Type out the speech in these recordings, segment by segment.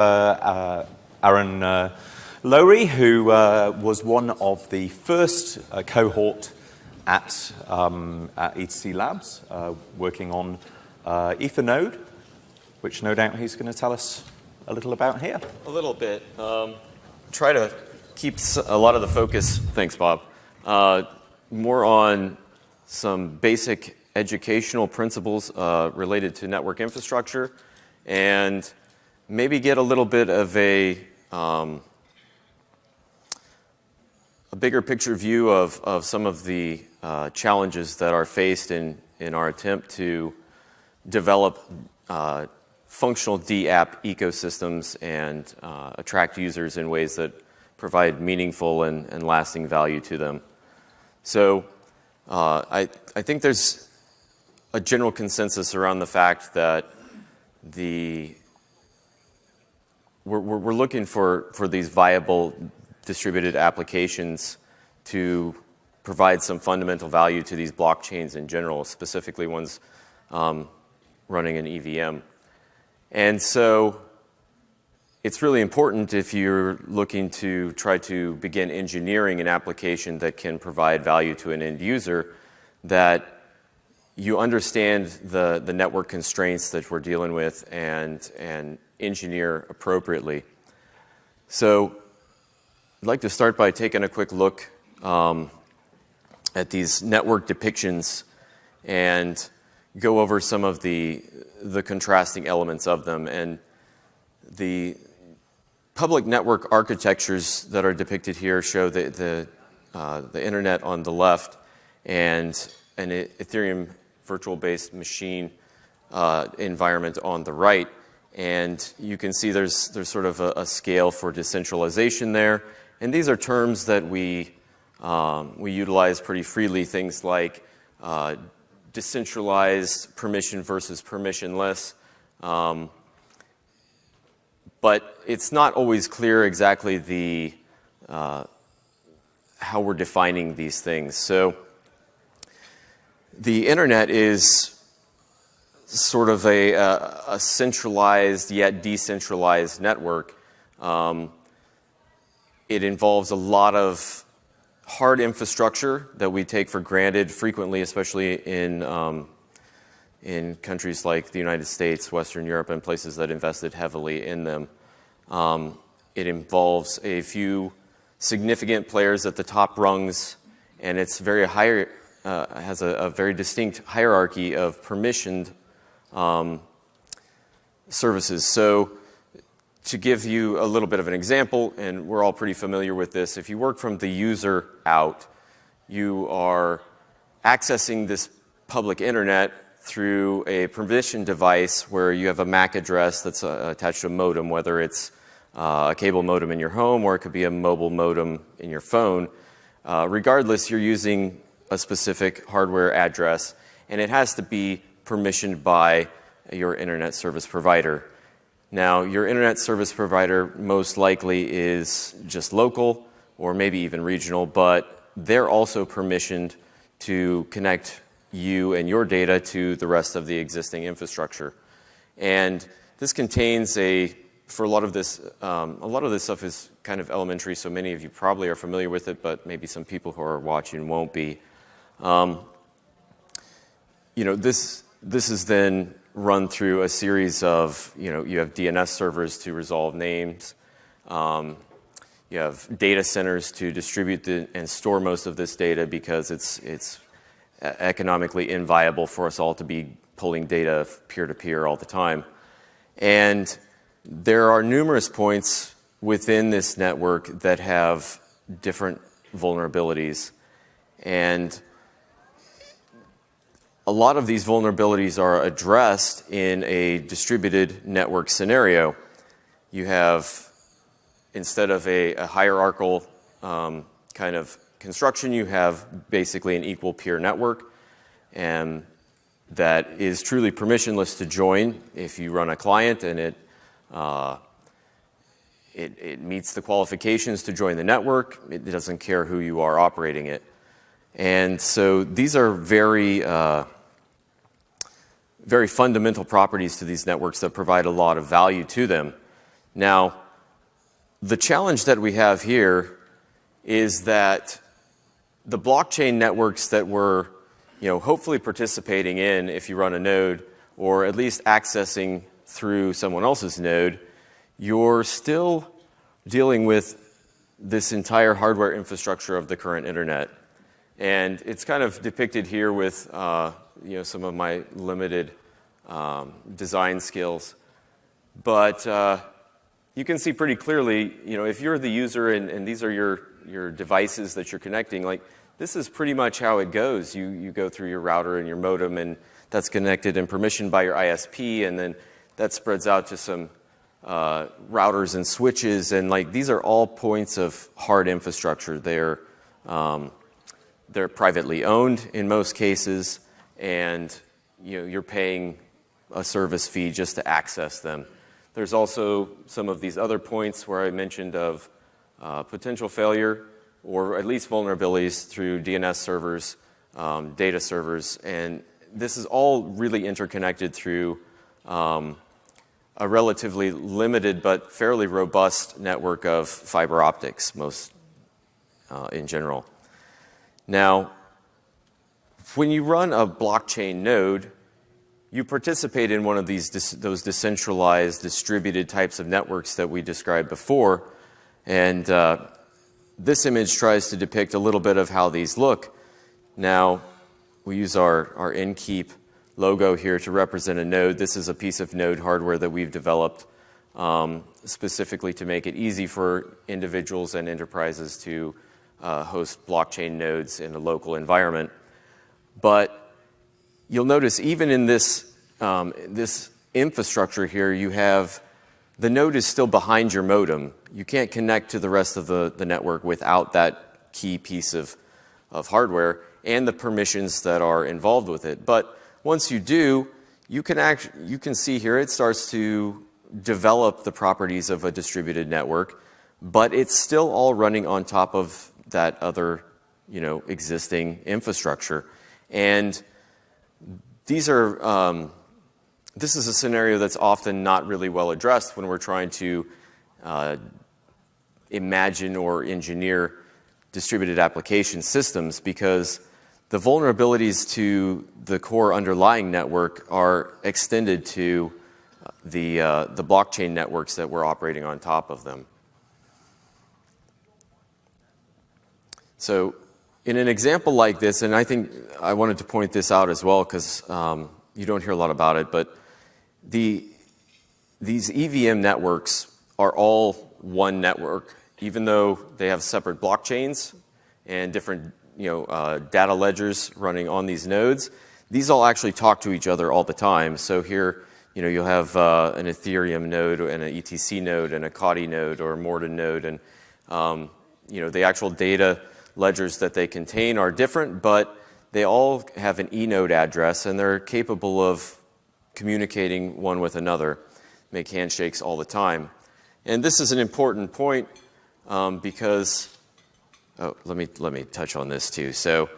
Aaron Lowry, who was one of the first cohort at ETC Labs, working on Ethernode, which no doubt he's going to tell us a little about here. A little bit. Try to keep a lot of the focus, thanks Bob, more on some basic educational principles related to network infrastructure, and maybe get a little bit of a bigger picture view of some of the challenges that are faced in our attempt to develop functional D-app ecosystems and attract users in ways that provide meaningful and lasting value to them. So I think there's a general consensus around the fact that we're looking for these viable distributed applications to provide some fundamental value to these blockchains in general, specifically ones running an EVM. And so it's really important, if you're looking to try to begin engineering an application that can provide value to an end user, that you understand the network constraints that we're dealing with and engineer appropriately. So I'd like to start by taking a quick look at these network depictions and go over some of the contrasting elements of them. And the public network architectures that are depicted here show the internet on the left and an Ethereum virtual-based machine environment on the right. And you can see there's sort of a scale for decentralization there. And these are terms that we utilize pretty freely, things like decentralized permission versus permissionless. But it's not always clear exactly how we're defining these things. So the internet is sort of a centralized yet decentralized network. It involves a lot of hard infrastructure that we take for granted frequently, especially in countries like the United States, Western Europe, and places that invested heavily in them. It involves a few significant players at the top rungs, and it's very high, has a very distinct hierarchy of permissioned services. So to give you a little bit of an example, and we're all pretty familiar with this, if you work from the user out, you are accessing this public internet through a permissioned device where you have a MAC address that's attached to a modem, whether it's a cable modem in your home or it could be a mobile modem in your phone. Regardless, you're using a specific hardware address, and it has to be permissioned by your internet service provider. Now, your internet service provider most likely is just local or maybe even regional, but they're also permissioned to connect you and your data to the rest of the existing infrastructure. And this contains for a lot of this stuff is kind of elementary, so many of you probably are familiar with it, but maybe some people who are watching won't be. This is then run through a series of, you have DNS servers to resolve names. You have data centers to distribute and store most of this data because it's economically inviable for us all to be pulling data peer-to-peer all the time. And there are numerous points within this network that have different vulnerabilities. And a lot of these vulnerabilities are addressed in a distributed network scenario. You have, instead of a hierarchical kind of construction, you have basically an equal peer network, and that is truly permissionless to join if you run a client and it meets the qualifications to join the network. It doesn't care who you are operating it. And so these are very fundamental properties to these networks that provide a lot of value to them. Now, the challenge that we have here is that the blockchain networks that we're hopefully participating in if you run a node, or at least accessing through someone else's node, you're still dealing with this entire hardware infrastructure of the current internet. And it's kind of depicted here with some of my limited design skills. But you can see pretty clearly, if you're the user and these are your devices that you're connecting, like this is pretty much how it goes. You go through your router and your modem, and that's connected and permissioned by your ISP, and then that spreads out to some routers and switches, and like these are all points of hard infrastructure. They're privately owned in most cases, and you're paying a service fee just to access them. There's also some of these other points where I mentioned of potential failure, or at least vulnerabilities through DNS servers, data servers, and this is all really interconnected through a relatively limited but fairly robust network of fiber optics, most in general. Now, when you run a blockchain node, you participate in one of those decentralized, distributed types of networks that we described before, and this image tries to depict a little bit of how these look. Now, we use our InKeep logo here to represent a node. This is a piece of node hardware that we've developed specifically to make it easy for individuals and enterprises to host blockchain nodes in a local environment. But you'll notice even in this infrastructure here, you have the node is still behind your modem. You can't connect to the rest of the network without that key piece of hardware and the permissions that are involved with it. But once you do, you can see here it starts to develop the properties of a distributed network, but it's still all running on top of that other existing infrastructure. And this is a scenario that's often not really well addressed when we're trying to imagine or engineer distributed application systems, because the vulnerabilities to the core underlying network are extended to the blockchain networks that we're operating on top of them. So in an example like this, and I think I wanted to point this out as well because you don't hear a lot about it, but these EVM networks are all one network, even though they have separate blockchains and different data ledgers running on these nodes. These all actually talk to each other all the time. So here, you'll have an Ethereum node and an ETC node and a Kadi node or a Morden node, and the actual data ledgers that they contain are different, but they all have an eNode address, and they're capable of communicating one with another, make handshakes all the time. And this is an important point because, let me touch on this too. So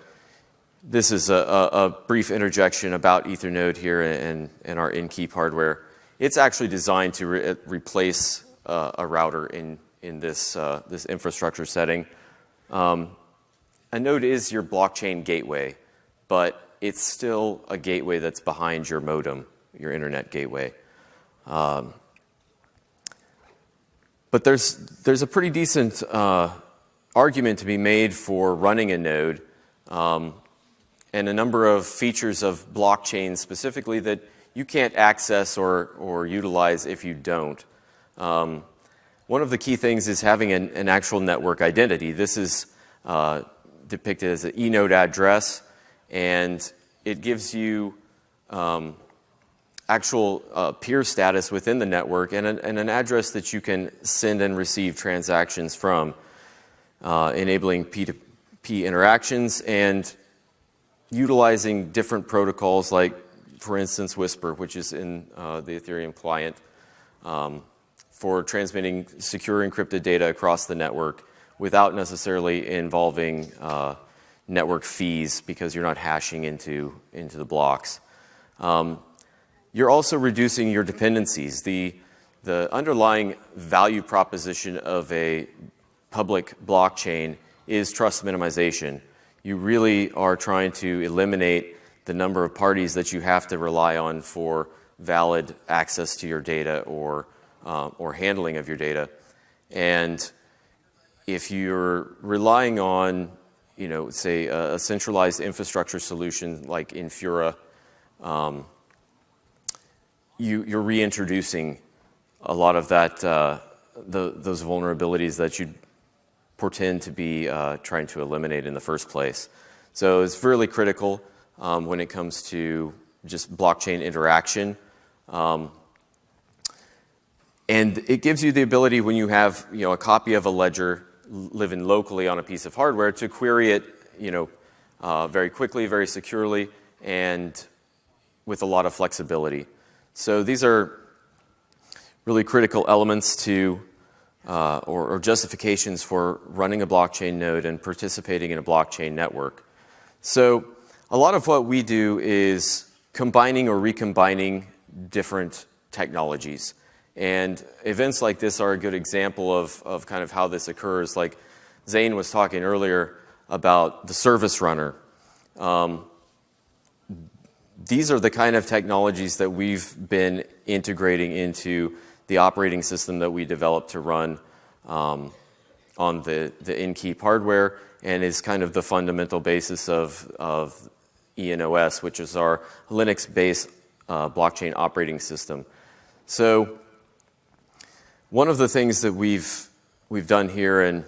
this is a brief interjection about Ethernode here and our InKeep hardware. It's actually designed to replace a router in this infrastructure setting. A node is your blockchain gateway, but it's still a gateway that's behind your modem, your internet gateway. But there's a pretty decent argument to be made for running a node, and a number of features of blockchain specifically that you can't access or utilize if you don't. One of the key things is having an actual network identity. This is depicted as an eNode address, and it gives you actual peer status within the network and an address that you can send and receive transactions from, enabling P2P interactions and utilizing different protocols like, for instance, Whisper, which is in the Ethereum client, for transmitting secure encrypted data across the network without necessarily involving network fees because you're not hashing into the blocks. You're also reducing your dependencies. The the underlying value proposition of a public blockchain is trust minimization. You really are trying to eliminate the number of parties that you have to rely on for valid access to your data or handling of your data. And if you're relying on, say a centralized infrastructure solution like Infura, you're reintroducing a lot of that, those vulnerabilities that you portend to be trying to eliminate in the first place. So it's really critical when it comes to just blockchain interaction. And it gives you the ability, when you have a copy of a ledger living locally on a piece of hardware, to query it very quickly, very securely, and with a lot of flexibility. So these are really critical elements to or justifications for running a blockchain node and participating in a blockchain network. So a lot of what we do is combining or recombining different technologies. And events like this are a good example of kind of how this occurs. Like Zane was talking earlier about the service runner. These are the kind of technologies that we've been integrating into the operating system that we developed to run on the in-keep hardware, and is kind of the fundamental basis of ENOS, which is our Linux-based blockchain operating system. So one of the things that we've done here, and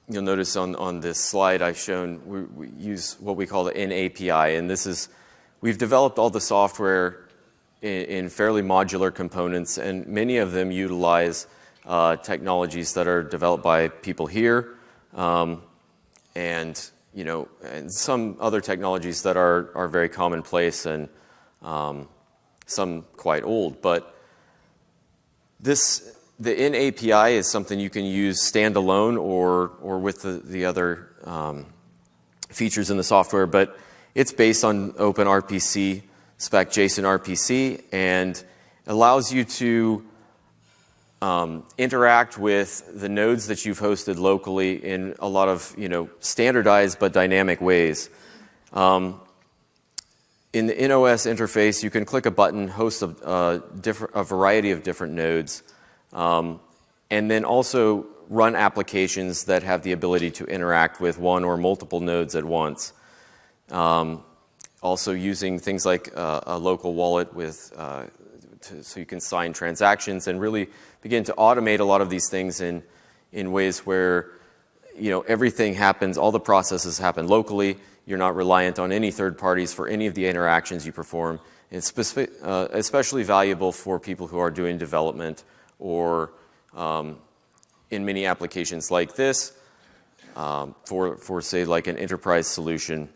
you'll notice on this slide I've shown, we use what we call the NAPI, and this is, we've developed all the software in fairly modular components, and many of them utilize technologies that are developed by people here, and some other technologies that are very commonplace and some quite old. But the NAPI is something you can use standalone or with the other features in the software, but it's based on OpenRPC spec JSON RPC, and allows you to interact with the nodes that you've hosted locally in a lot of standardized but dynamic ways. In the NOS interface, you can click a button, host a variety of different nodes, and then also run applications that have the ability to interact with one or multiple nodes at once. Also using things like a local wallet so you can sign transactions and really begin to automate a lot of these things in ways where everything happens, all the processes happen locally. You're not reliant on any third parties for any of the interactions you perform. It's especially valuable for people who are doing development or in many applications like this, for say like an enterprise solution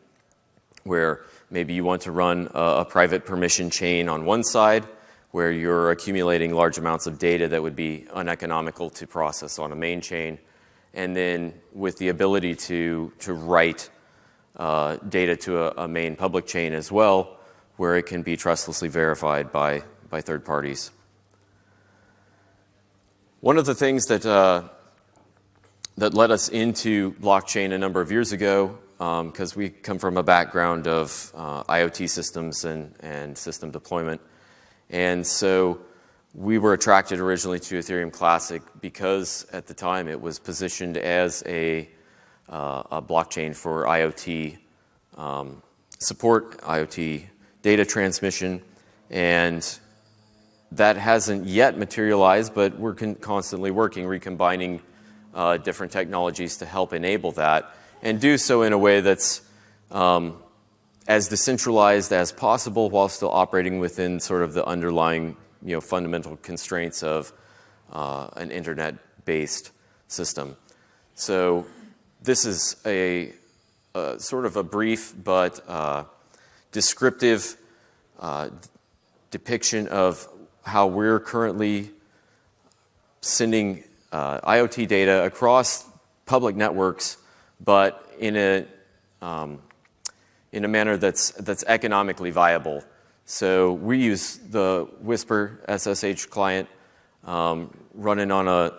where maybe you want to run a private permission chain on one side where you're accumulating large amounts of data that would be uneconomical to process on a main chain, and then with the ability to write data to a main public chain as well, where it can be trustlessly verified by third parties. One of the things that led us into blockchain a number of years ago, because we come from a background of IoT systems and system deployment. And so we were attracted originally to Ethereum Classic because at the time it was positioned as a blockchain for IoT support, IoT data transmission, and that hasn't yet materialized, but we're constantly working, recombining different technologies to help enable that, and do so in a way that's as decentralized as possible while still operating within sort of the underlying fundamental constraints of an internet-based system. So this is a sort of a brief but descriptive depiction of how we're currently sending IoT data across public networks, but in a manner that's economically viable. So we use the Whisper SSH client running on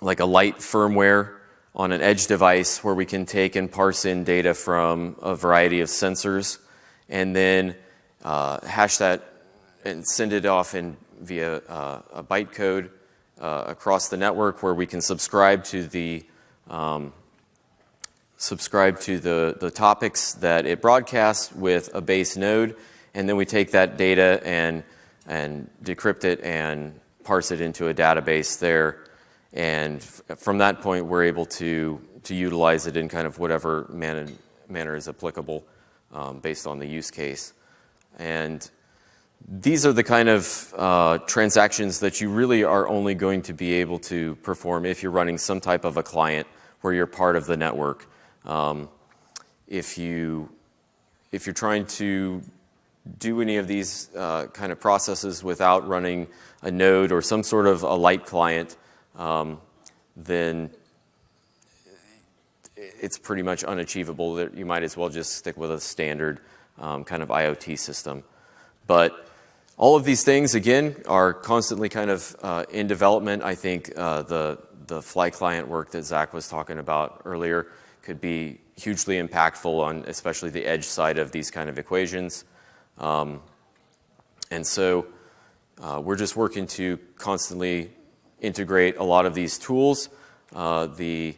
like a light firmware on an edge device where we can take and parse in data from a variety of sensors and then hash that and send it off via a bytecode across the network where we can subscribe to the topics that it broadcasts with a base node, and then we take that data and decrypt it and parse it into a database there. And from that point, we're able to utilize it in kind of whatever manner is applicable based on the use case. And these are the kind of transactions that you really are only going to be able to perform if you're running some type of a client where you're part of the network. If you're trying to do any of these kind of processes without running a node or some sort of a light client, then it's pretty much unachievable. That you might as well just stick with a standard kind of IoT system. But all of these things, again, are constantly kind of in development. I think the Fly client work that Zach was talking about earlier could be hugely impactful on especially the edge side of these kind of equations. And so we're just working to constantly integrate a lot of these tools. The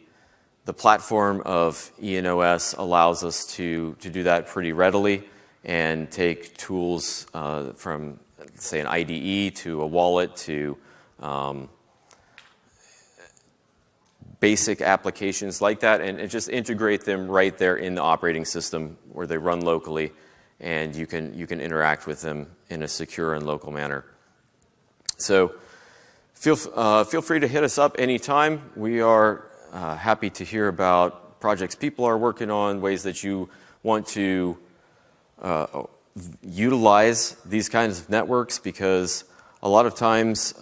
platform of ENOS allows us to do that pretty readily and take tools from, say, an IDE to a wallet to basic applications like that, and just integrate them right there in the operating system where they run locally, and you can interact with them in a secure and local manner. So feel free to hit us up anytime. We are happy to hear about projects people are working on, ways that you want to utilize these kinds of networks, because a lot of times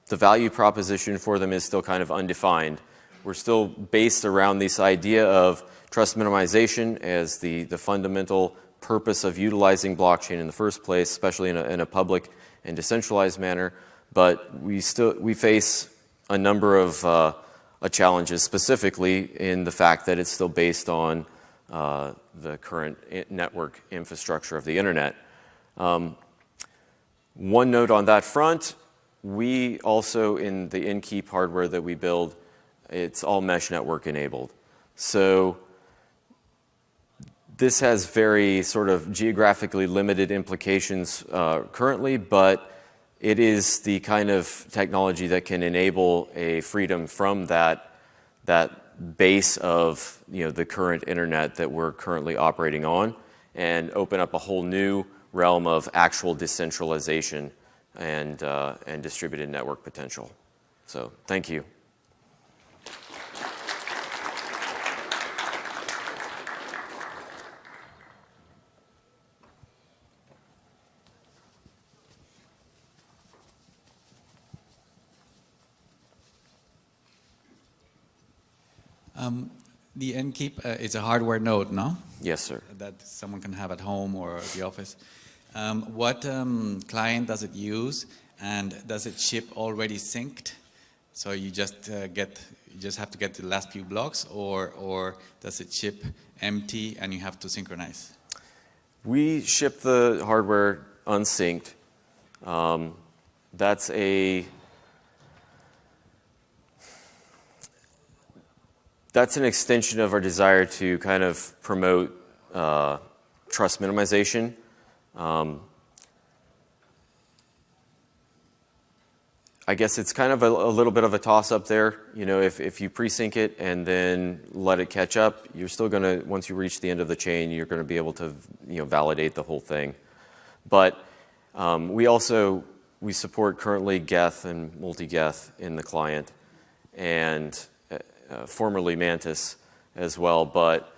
the value proposition for them is still kind of undefined. We're still based around this idea of trust minimization as the fundamental purpose of utilizing blockchain in the first place, especially in a public and decentralized manner. But we face a number of challenges, specifically in the fact that it's still based on the current network infrastructure of the internet. One note on that front, we also, in the InKeep hardware that we build, it's all mesh network enabled. So this has very sort of geographically limited implications currently, but it is the kind of technology that can enable a freedom from that base of the current internet that we're currently operating on, and open up a whole new realm of actual decentralization and distributed network potential. So thank you. The InKeep is a hardware node, no? Yes, sir. That someone can have at home or at the office. What client does it use, and does it ship already synced? So you just have to get the last few blocks, or does it ship empty and you have to synchronize? We ship the hardware unsynced. That's an extension of our desire to kind of promote trust minimization. I guess it's kind of a little bit of a toss-up there. If you pre-sync it and then let it catch up, you're still going to, once you reach the end of the chain, you're going to be able to validate the whole thing. But we support currently Geth and multi-Geth in the client, and formerly Mantis as well, but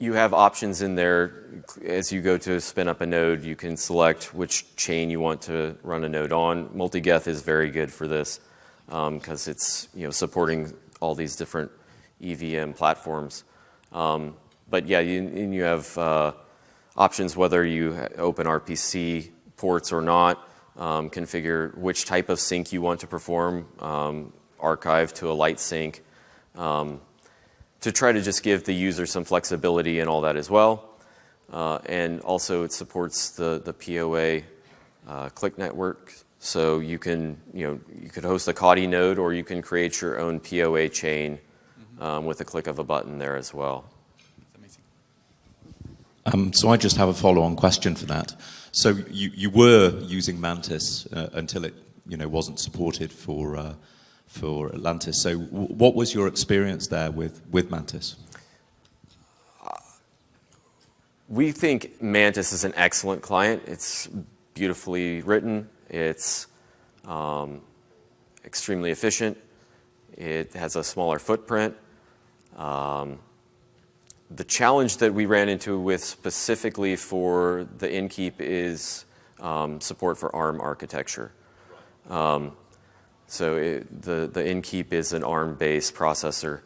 you have options in there. As you go to spin up a node, you can select which chain you want to run a node on. Multi-Geth is very good for this because it's supporting all these different EVM platforms. but yeah, you have options whether you open RPC ports or not, configure which type of sync you want to perform, archive to a light sync, to try to just give the user some flexibility and all that as well. And also it supports the POA click network, so you can, you could host a Kodi node, or you can create your own POA chain with a click of a button there as well. That's amazing. So I just have a follow-on question for that. So you were using Mantis until it wasn't supported for Atlantis. So what was your experience there with Mantis? We think Mantis is an excellent client. It's beautifully written. It's extremely efficient. It has a smaller footprint. The challenge that we ran into with specifically for the Inkeep is support for ARM architecture. So the Inkeep is an ARM-based processor,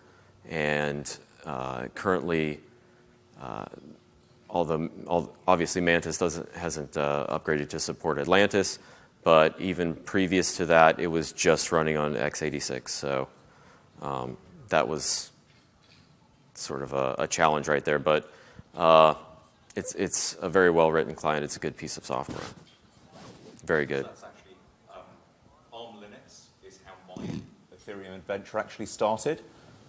and currently, obviously Mantis hasn't upgraded to support Atlantis, but even previous to that, it was just running on x86. So that was sort of a challenge right there, but it's a very well-written client. It's a good piece of software. Very good. So that's actually ARM Linux is how my Ethereum adventure actually started.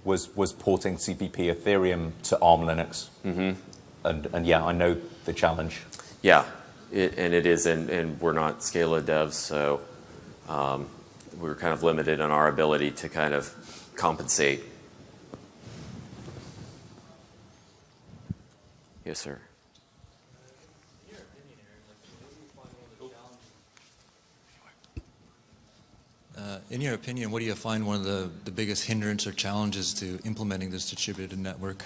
Was porting CPP Ethereum to ARM Linux. Mm-hmm. And yeah, I know the challenge. Yeah, it is, and we're not Scala devs, so we're kind of limited in our ability to kind of compensate. Yes, sir. In your opinion, what do you find one of the biggest hindrance or challenges to implementing this distributed network?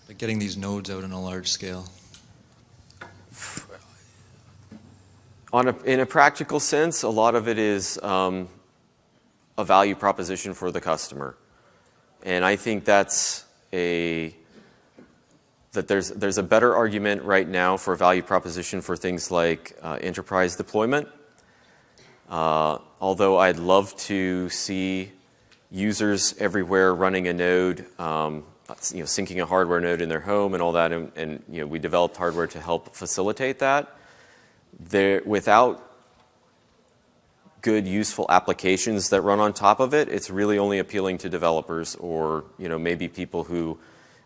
Like getting these nodes out on a large scale? In a practical sense, a lot of it is a value proposition for the customer. And I think there's a better argument right now for a value proposition for things like enterprise deployment. Although I'd love to see users everywhere running a node, syncing a hardware node in their home and all that, and we developed hardware to help facilitate that. Without good, useful applications that run on top of it, it's really only appealing to developers or maybe people who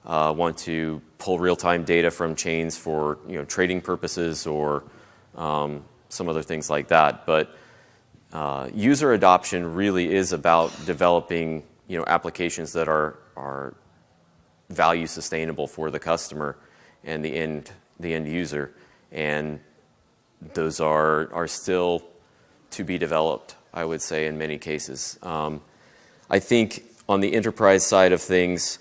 want to pull real-time data from chains for trading purposes or some other things like that. But user adoption really is about developing applications that are value sustainable for the customer and the end user, and those are still to be developed, I would say, in many cases. I think on the enterprise side of things,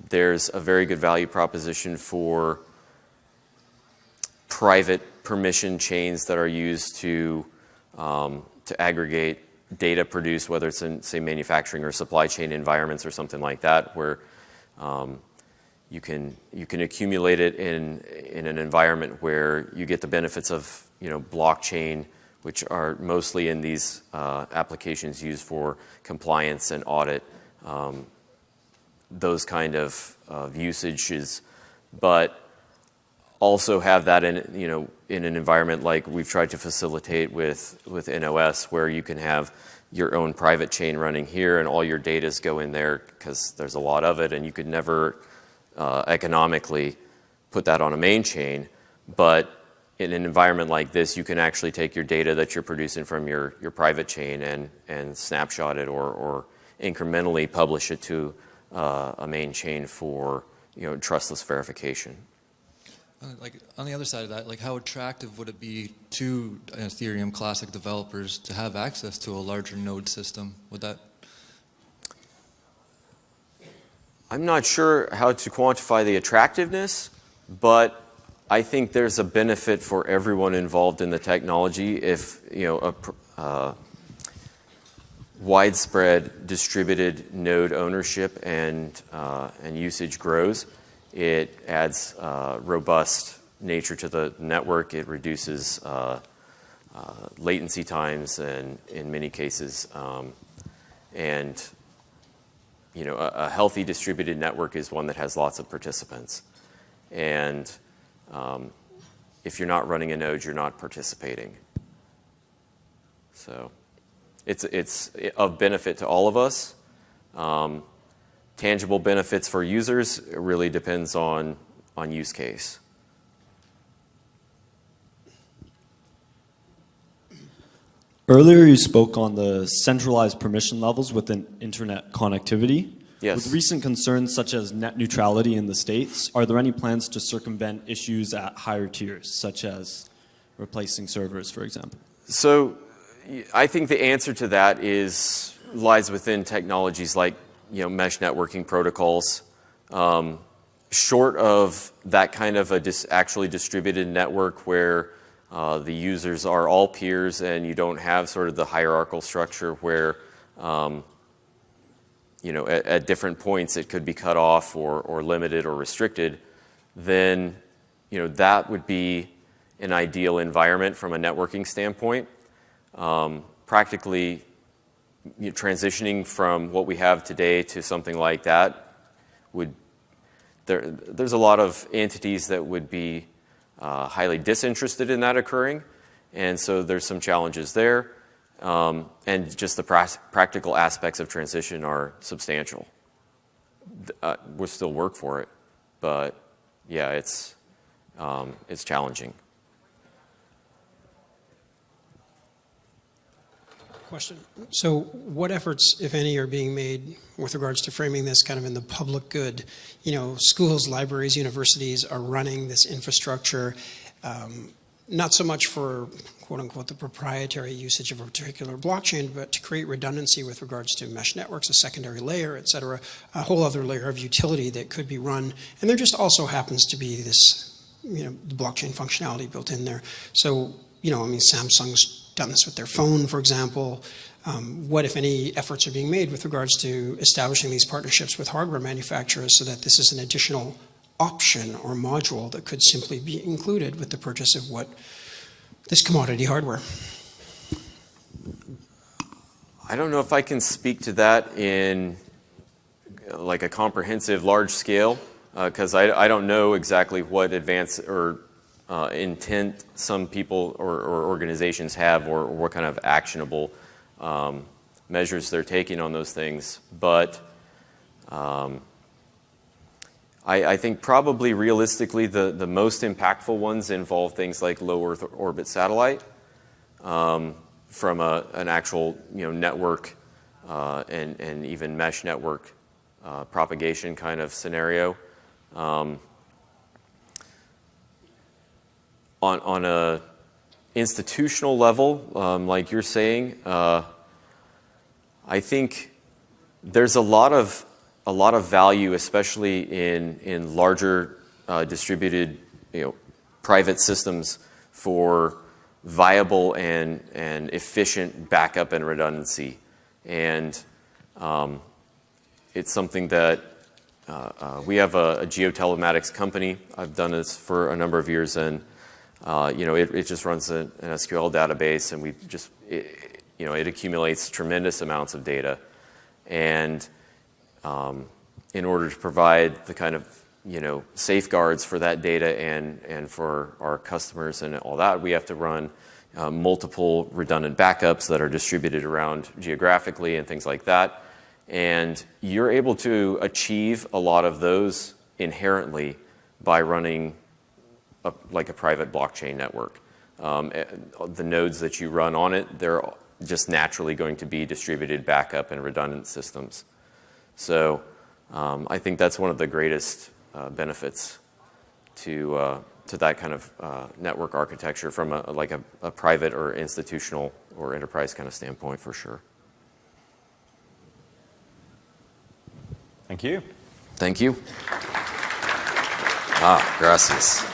there's a very good value proposition for private permission chains that are used to aggregate data produced, whether it's in, say, manufacturing or supply chain environments or something like that, where you can accumulate it in an environment where you get the benefits of blockchain, which are mostly in these applications used for compliance and audit, those kind of usages, but also have that in in an environment like we've tried to facilitate with NOS, where you can have your own private chain running here and all your datas go in there because there's a lot of it, and you could never economically put that on a main chain. But in an environment like this, you can actually take your data that you're producing from your private chain and snapshot it or incrementally publish it to a main chain for trustless verification. Like on the other side of that, like how attractive would it be to Ethereum Classic developers to have access to a larger node system? Would that? I'm not sure how to quantify the attractiveness, but I think there's a benefit for everyone involved in the technology if widespread distributed node ownership and usage grows, it adds robust nature to the network. It reduces latency times, and in many cases, and a healthy distributed network is one that has lots of participants. And if you're not running a node, you're not participating. So it's of benefit to all of us. Tangible benefits for users, it really depends on use case. Earlier you spoke on the centralized permission levels within internet connectivity. Yes. With recent concerns such as net neutrality in the States, are there any plans to circumvent issues at higher tiers, such as replacing servers, for example? So I think the answer to that lies within technologies like mesh networking protocols. Short of that kind of actually distributed network where the users are all peers and you don't have sort of the hierarchical structure where at different points it could be cut off or limited or restricted, then that would be an ideal environment from a networking standpoint. Practically, transitioning from what we have today to something like that there's a lot of entities that would be highly disinterested in that occurring, and so there's some challenges there, and just the practical aspects of transition are substantial. We'll still work for it, but yeah, it's challenging. Question. So what efforts, if any, are being made with regards to framing this kind of in the public good? Schools, libraries, universities are running this infrastructure, not so much for, quote unquote, the proprietary usage of a particular blockchain, but to create redundancy with regards to mesh networks, a secondary layer, et cetera, a whole other layer of utility that could be run. And there just also happens to be this, blockchain functionality built in there. So, Samsung's done this with their phone, for example. What, if any, efforts are being made with regards to establishing these partnerships with hardware manufacturers so that this is an additional option or module that could simply be included with the purchase of this commodity hardware? I don't know if I can speak to that in like a comprehensive large scale, because I don't know exactly what advance or intent some people or organizations have, or what kind of actionable measures they're taking on those things. But I think probably realistically the most impactful ones involve things like low Earth orbit satellite from an actual network and even mesh network propagation kind of scenario. On a institutional level, like you're saying, I think there's a lot of value, especially in larger distributed, private systems, for viable and efficient backup and redundancy. And it's something that we have a geotelematics company. I've done this for a number of years, and it just runs an SQL database, and it accumulates tremendous amounts of data. And in order to provide the kind of safeguards for that data and for our customers and all that, we have to run multiple redundant backups that are distributed around geographically and things like that. And you're able to achieve a lot of those inherently by running like a private blockchain network. The nodes that you run on it, they're just naturally going to be distributed backup and redundant systems. So I think that's one of the greatest benefits to that kind of network architecture from a private or institutional or enterprise kind of standpoint, for sure. Thank you. Thank you. Gracias.